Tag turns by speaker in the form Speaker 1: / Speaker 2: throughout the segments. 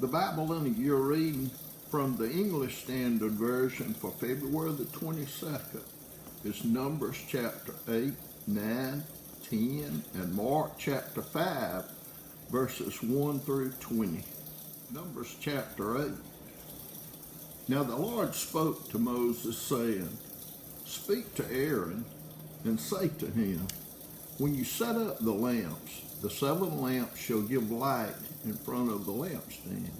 Speaker 1: The Bible in you're reading from the English Standard Version for February the 22nd is Numbers chapter 8, 9, 10, and Mark chapter 5, verses 1 through 20. Numbers chapter 8. Now the Lord spoke to Moses, saying, Speak to Aaron, and say to him, When you set up the lamps, the 7 lamps shall give light in front of the lampstand.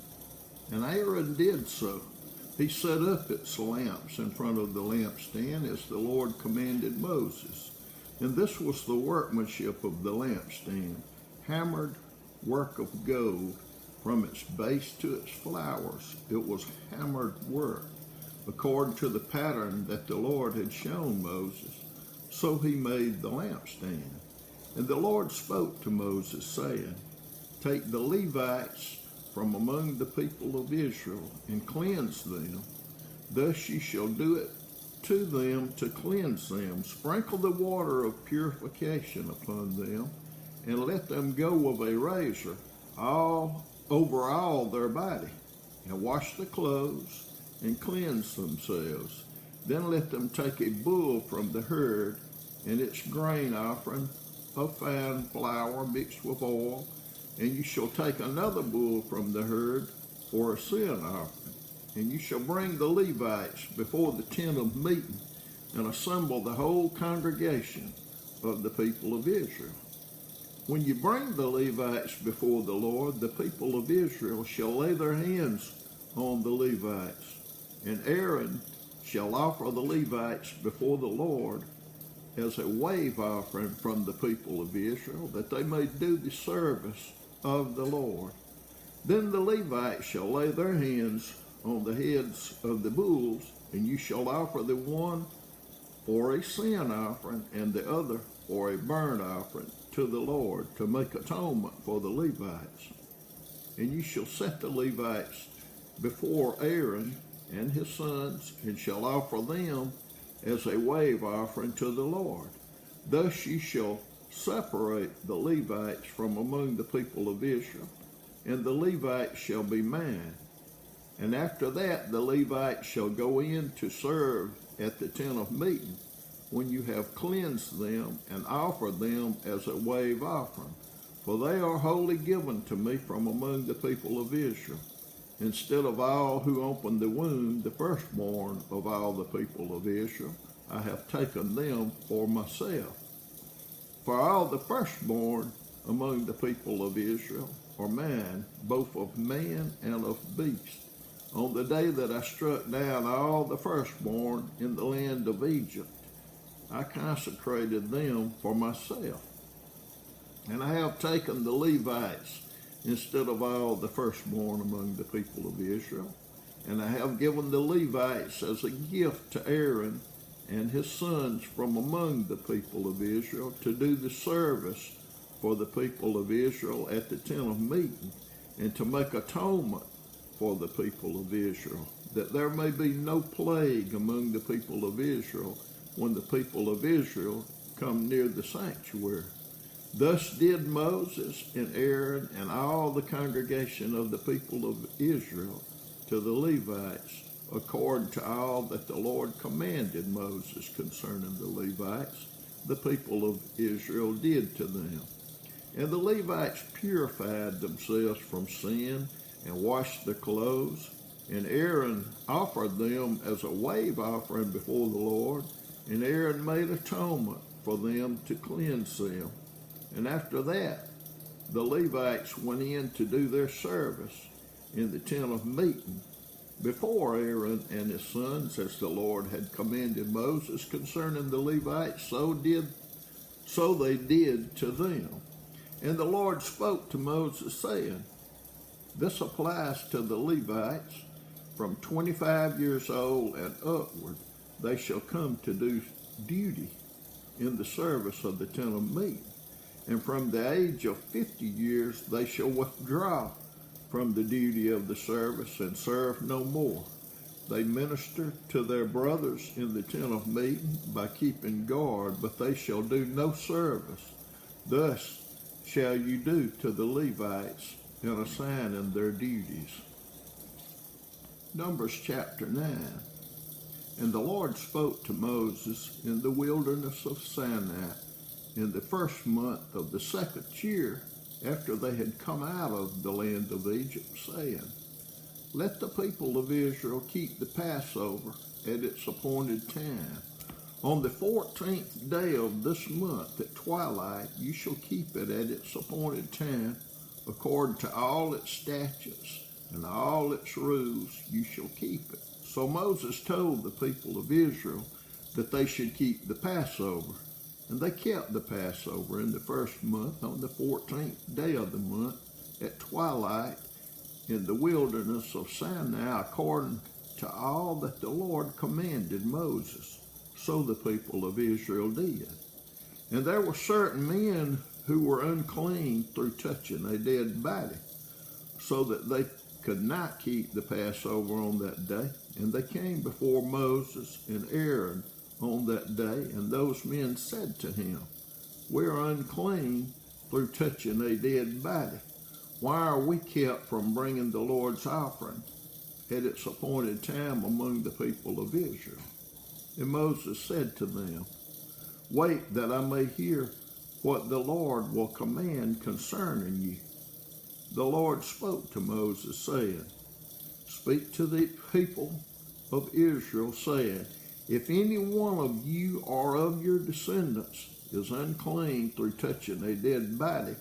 Speaker 1: And Aaron did so. He set up its lamps in front of the lampstand as the Lord commanded Moses. And this was the workmanship of the lampstand, hammered work of gold from its base to its flowers. It was hammered work, according to the pattern that the Lord had shown Moses. So he made the lampstand. And the Lord spoke to Moses, saying, Take the Levites from among the people of Israel, and cleanse them. Thus ye shall do it to them to cleanse them. Sprinkle the water of purification upon them, and let them go of a razor all over all their body, and wash the clothes, and cleanse themselves. Then let them take a bull from the herd, and its grain offering of fine flour mixed with oil, and you shall take another bull from the herd for a sin offering. And you shall bring the Levites before the tent of meeting, and assemble the whole congregation of the people of Israel. When you bring the Levites before the Lord, the people of Israel shall lay their hands on the Levites, and Aaron shall offer the Levites before the Lord as a wave offering from the people of Israel, that they may do the service of the Lord. Then the Levites shall lay their hands on the heads of the bulls, and you shall offer the one for a sin offering, and the other for a burnt offering to the Lord, to make atonement for the Levites. And you shall set the Levites before Aaron and his sons, and shall offer them as a wave offering to the Lord. Thus ye shall separate the Levites from among the people of Israel, and the Levites shall be mine. And after that the Levites shall go in to serve at the tent of meeting, when you have cleansed them, and offer them as a wave offering. For they are wholly given to me from among the people of Israel. Instead of all who open the womb, the firstborn of all the people of Israel, I have taken them for myself. For all the firstborn among the people of Israel are mine, both of man and of beast. On the day that I struck down all the firstborn in the land of Egypt, I consecrated them for myself. And I have taken the Levites instead of all the firstborn among the people of Israel, and I have given the Levites as a gift to Aaron and his sons from among the people of Israel, to do the service for the people of Israel at the tent of meeting, and to make atonement for the people of Israel, that there may be no plague among the people of Israel when the people of Israel come near the sanctuary. Thus did Moses and Aaron and all the congregation of the people of Israel to the Levites, according to all that the Lord commanded Moses concerning the Levites, the people of Israel did to them. And the Levites purified themselves from sin and washed their clothes, and Aaron offered them as a wave offering before the Lord, and Aaron made atonement for them to cleanse them. And after that, the Levites went in to do their service in the tent of meeting before Aaron and his sons, as the Lord had commanded Moses concerning the Levites, so they did to them. And the Lord spoke to Moses, saying, This applies to the Levites from 25 years old and upward. They shall come to do duty in the service of the tent of meeting. And from the age of 50 years they shall withdraw from the duty of the service and serve no more. They minister to their brothers in the tent of meeting by keeping guard, but they shall do no service. Thus shall you do to the Levites and assigning their duties. Numbers chapter 9. And the Lord spoke to Moses in the wilderness of Sinai in the first month of the second year after they had come out of the land of Egypt, saying, Let the people of Israel keep the Passover at its appointed time. On the 14th day of this month at twilight, you shall keep it at its appointed time, according to all its statutes and all its rules, you shall keep it. So Moses told the people of Israel that they should keep the Passover. And they kept the Passover in the first month on the 14th day of the month at twilight in the wilderness of Sinai, according to all that the Lord commanded Moses. So the people of Israel did. And there were certain men who were unclean through touching a dead body, so that they could not keep the Passover on that day. And they came before Moses and Aaron on that day, and those men said to him, We are unclean through touching a dead body. Why are we kept from bringing the Lord's offering at its appointed time among the people of Israel? And Moses said to them, Wait that I may hear what the Lord will command concerning you. The Lord spoke to Moses, saying, Speak to the people of Israel, saying, If any one of you or of your descendants is unclean through touching a dead body,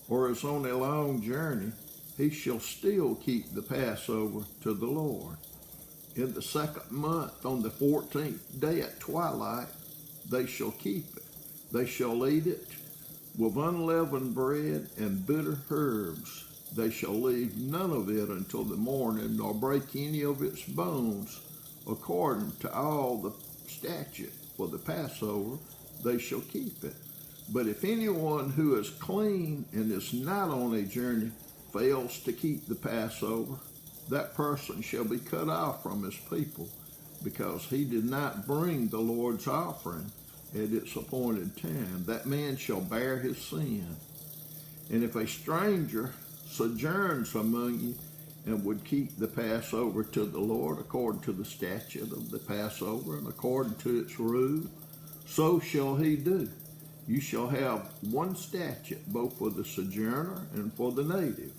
Speaker 1: or is on a long journey, he shall still keep the Passover to the Lord. In the second month, on the 14th day at twilight, they shall keep it. They shall eat it with unleavened bread and bitter herbs. They shall leave none of it until the morning, nor break any of its bones. According to all the statute for the Passover, they shall keep it. But if anyone who is clean and is not on a journey fails to keep the Passover, that person shall be cut off from his people, because he did not bring the Lord's offering at its appointed time. That man shall bear his sin. And if a stranger sojourns among you and would keep the Passover to the Lord according to the statute of the Passover and according to its rule, so shall he do. You shall have one statute both for the sojourner and for the native.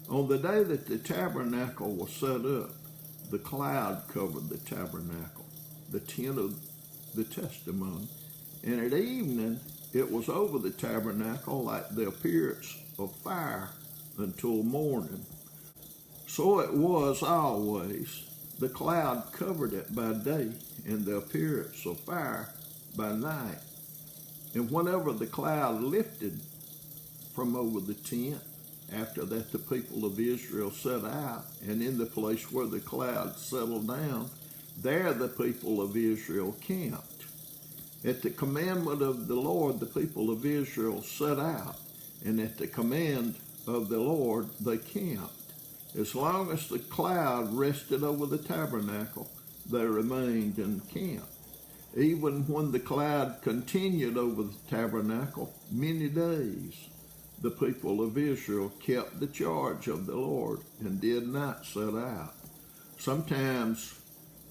Speaker 1: On the day that the tabernacle was set up, the cloud covered the tabernacle, the tent of the testimony, and at evening it was over the tabernacle like the appearance of fire until morning. So it was always. The cloud covered it by day, and the appearance of fire by night. And whenever the cloud lifted from over the tent, after that the people of Israel set out, and in the place where the cloud settled down, there the people of Israel camped. At the commandment of the Lord, the people of Israel set out, and at the command of the Lord they camped. As long as the cloud rested over the tabernacle, they remained in camp. Even when the cloud continued over the tabernacle many days, the people of Israel kept the charge of the Lord and did not set out. Sometimes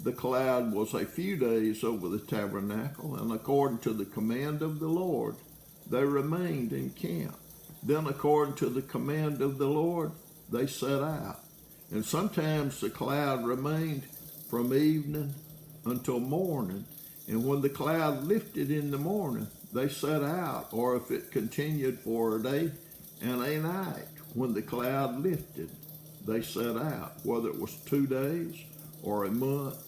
Speaker 1: the cloud was a few days over the tabernacle, and according to the command of the Lord, they remained in camp. Then according to the command of the Lord, they set out. And sometimes the cloud remained from evening until morning, and when the cloud lifted in the morning, they set out, or if it continued for a day and a night, when the cloud lifted, they set out, whether it was 2 days or a month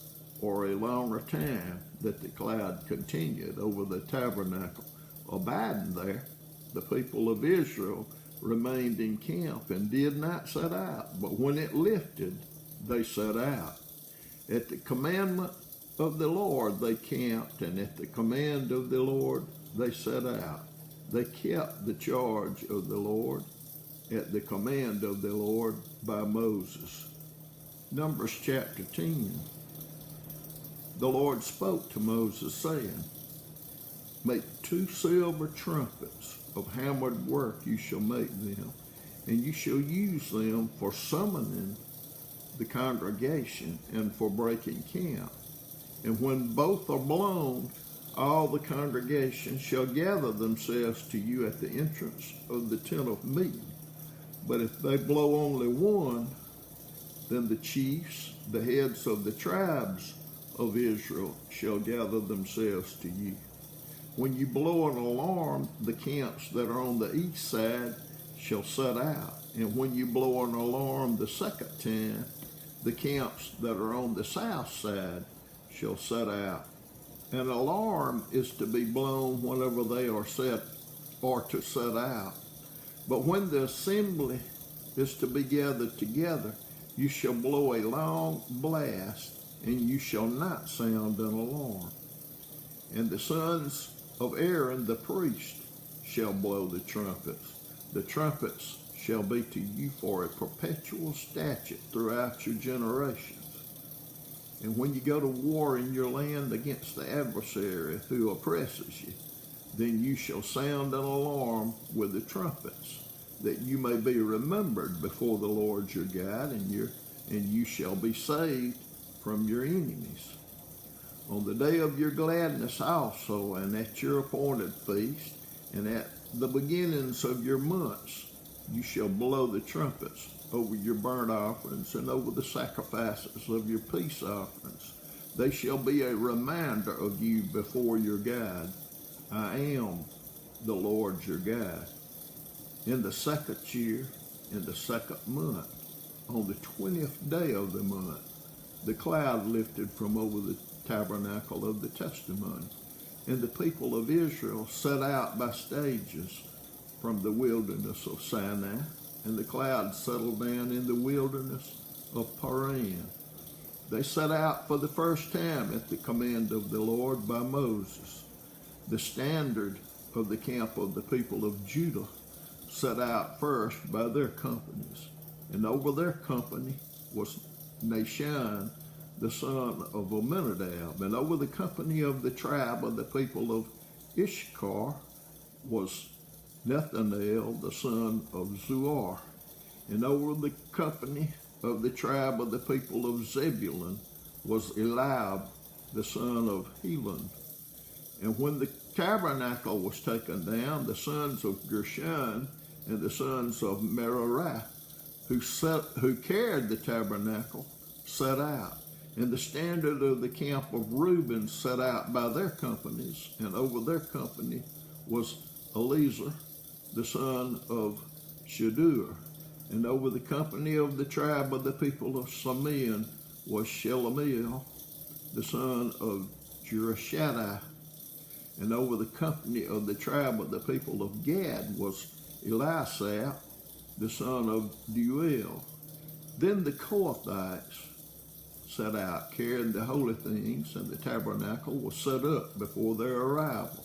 Speaker 1: or a longer time that the cloud continued over the tabernacle. Abiding there, the people of Israel remained in camp and did not set out, but when it lifted, they set out. At the commandment of the Lord they camped, and at the command of the Lord they set out. They kept the charge of the Lord at the command of the Lord by Moses. Numbers chapter 10. The Lord spoke to Moses, saying, Make 2 silver trumpets of hammered work, you shall make them, and you shall use them for summoning the congregation and for breaking camp. And when both are blown, all the congregation shall gather themselves to you at the entrance of the tent of meeting. But if they blow only one, then the chiefs, the heads of the tribes of Israel, shall gather themselves to you. When you blow an alarm, the camps that are on the east side shall set out. And when you blow an alarm the second time, the camps that are on the south side shall set out. An alarm is to be blown whenever they are to set out. But when the assembly is to be gathered together, you shall blow a long blast, and you shall not sound an alarm. And the sons of Aaron the priest shall blow the trumpets. The trumpets shall be to you for a perpetual statute throughout your generations. And when you go to war in your land against the adversary who oppresses you, then you shall sound an alarm with the trumpets, that you may be remembered before the Lord your God, and you shall be saved from your enemies. On the day of your gladness also, and at your appointed feast, and at the beginnings of your months, you shall blow the trumpets over your burnt offerings and over the sacrifices of your peace offerings. They shall be a reminder of you before your God. I am the Lord your God. In the second year, in the second month, on the 20th day of the month, the cloud lifted from over the tabernacle of the testimony, and the people of Israel set out by stages from the wilderness of Sinai, and the cloud settled down in the wilderness of Paran. They set out for the first time at the command of the Lord by Moses. The standard of the camp of the people of Judah set out first by their companies, and over their company was Nahshon, the son of Amminadab, and over the company of the tribe of the people of Issachar was Nathanael, the son of Zuar, and over the company of the tribe of the people of Zebulun was Eliab, the son of Helon. And when the tabernacle was taken down, the sons of Gershon and the sons of Merari, who carried the tabernacle, set out. And the standard of the camp of Reuben set out by their companies, and over their company was Eleazar, the son of Shadur. And over the company of the tribe of the people of Simeon was Shelemiel, the son of Jerushadai. And over the company of the tribe of the people of Gad was Elisab, the son of Deuel. Then the Kohathites set out, carrying the holy things, and the tabernacle was set up before their arrival.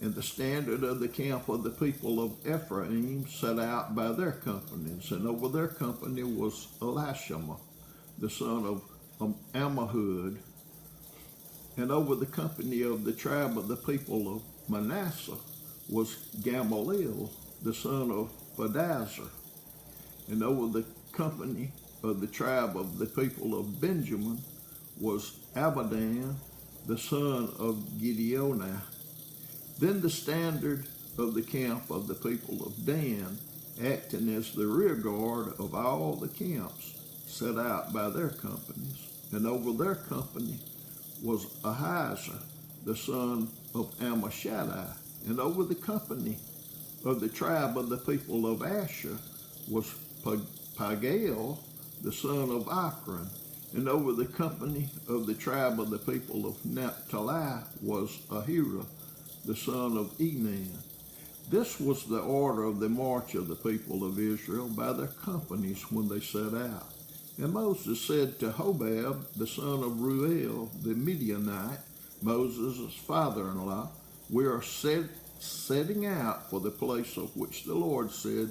Speaker 1: And the standard of the camp of the people of Ephraim set out by their companies, and over their company was Elishama, the son of Ammihud. And over the company of the tribe of the people of Manasseh was Gamaliel, the son of Pedazur. And over the company of the tribe of the people of Benjamin was Abidan, the son of Gideoni. Then the standard of the camp of the people of Dan, acting as the rear guard of all the camps, set out by their companies. And over their company was Ahijah, the son of Ammishaddai. And over the company of the tribe of the people of Asher was Pagiel, the son of Akron. And over the company of the tribe of the people of Naphtali was Ahira, the son of Enan. This was the order of the march of the people of Israel by their companies when they set out. And Moses said to Hobab, the son of Ruel, the Midianite, Moses' father-in-law, we are setting out for the place of which the Lord said,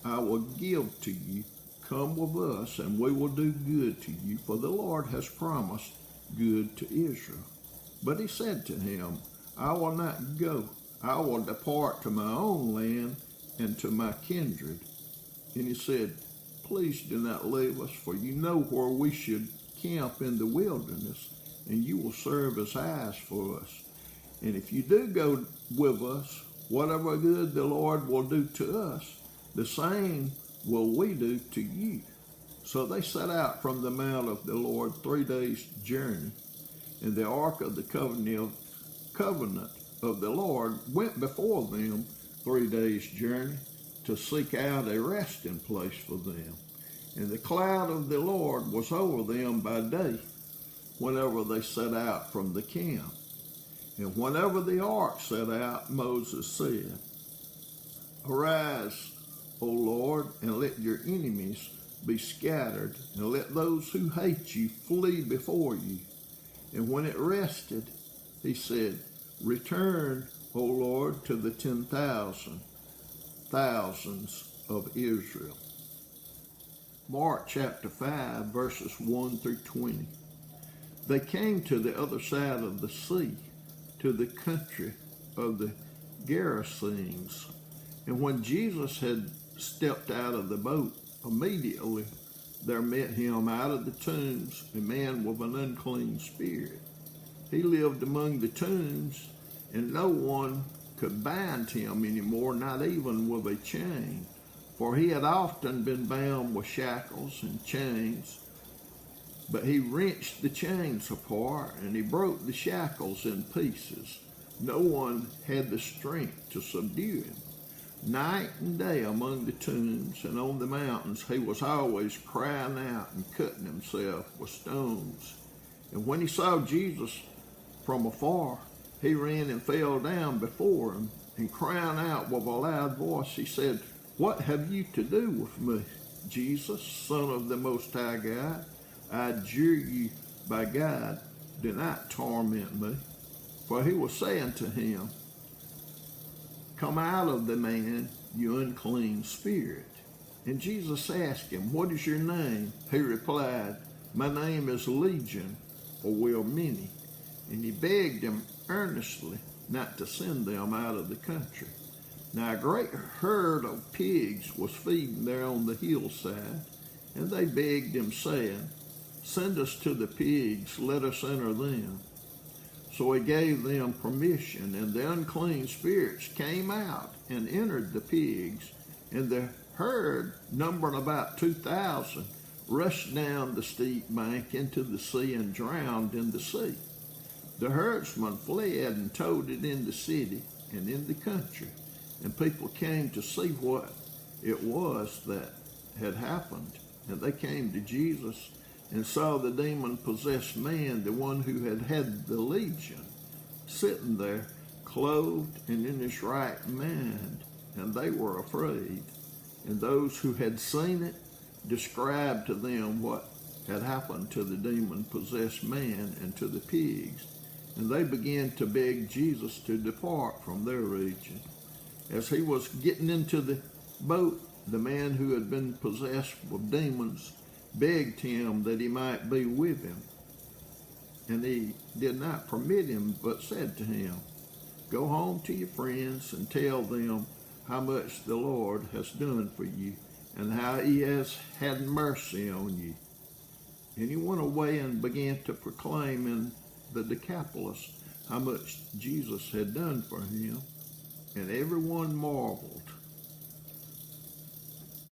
Speaker 1: I will give to you. Come with us, and we will do good to you, for the Lord has promised good to Israel. But he said to him, I will not go. I will depart to my own land and to my kindred. And he said, please do not leave us, for you know where we should camp in the wilderness, and you will serve as eyes for us. And if you do go with us, whatever good the Lord will do to us, the same will we do to you. So they set out from the mount of the Lord 3 days' journey, and the ark of the covenant of the Lord went before them 3 days' journey to seek out a resting place for them. And the cloud of the Lord was over them by day whenever they set out from the camp. And whenever the ark set out, Moses said, arise, O Lord, and let your enemies be scattered, and let those who hate you flee before you. And when it rested, he said, return, O Lord, to the 10,000s of Israel. Mark chapter 5, verses 1 through 20. They came to the other side of the sea, to the country of the Gerasenes. And when Jesus had stepped out of the boat, immediately there met him out of the tombs a man with an unclean spirit. He lived among the tombs, and no one could bind him anymore, not even with a chain, for he had often been bound with shackles and chains. But he wrenched the chains apart, and he broke the shackles in pieces. No one had the strength to subdue him. Night and day among the tombs and on the mountains, he was always crying out and cutting himself with stones. And when he saw Jesus from afar, he ran and fell down before him, and crying out with a loud voice, he said, what have you to do with me, Jesus, Son of the Most High God? I adjure you by God, do not torment me. For he was saying to him, come out of the man, you unclean spirit. And Jesus asked him, what is your name? He replied, my name is Legion, or we are many. And he begged him earnestly not to send them out of the country. Now a great herd of pigs was feeding there on the hillside, and they begged him, saying, send us to the pigs, let us enter them. So he gave them permission, and the unclean spirits came out and entered the pigs, and the herd, numbering about 2,000, rushed down the steep bank into the sea and drowned in the sea. The herdsmen fled and told it in the city and in the country, and people came to see what it was that had happened. And they came to Jesus and saw the demon-possessed man, the one who had had the legion, sitting there, clothed and in his right mind, and they were afraid. And those who had seen it described to them what had happened to the demon-possessed man and to the pigs. And they began to beg Jesus to depart from their region. As he was getting into the boat, the man who had been possessed with demons begged him that he might be with him. And he did not permit him, but said to him, go home to your friends and tell them how much the Lord has done for you and how he has had mercy on you. And he went away and began to proclaim in the Decapolis how much Jesus had done for him, and everyone marveled.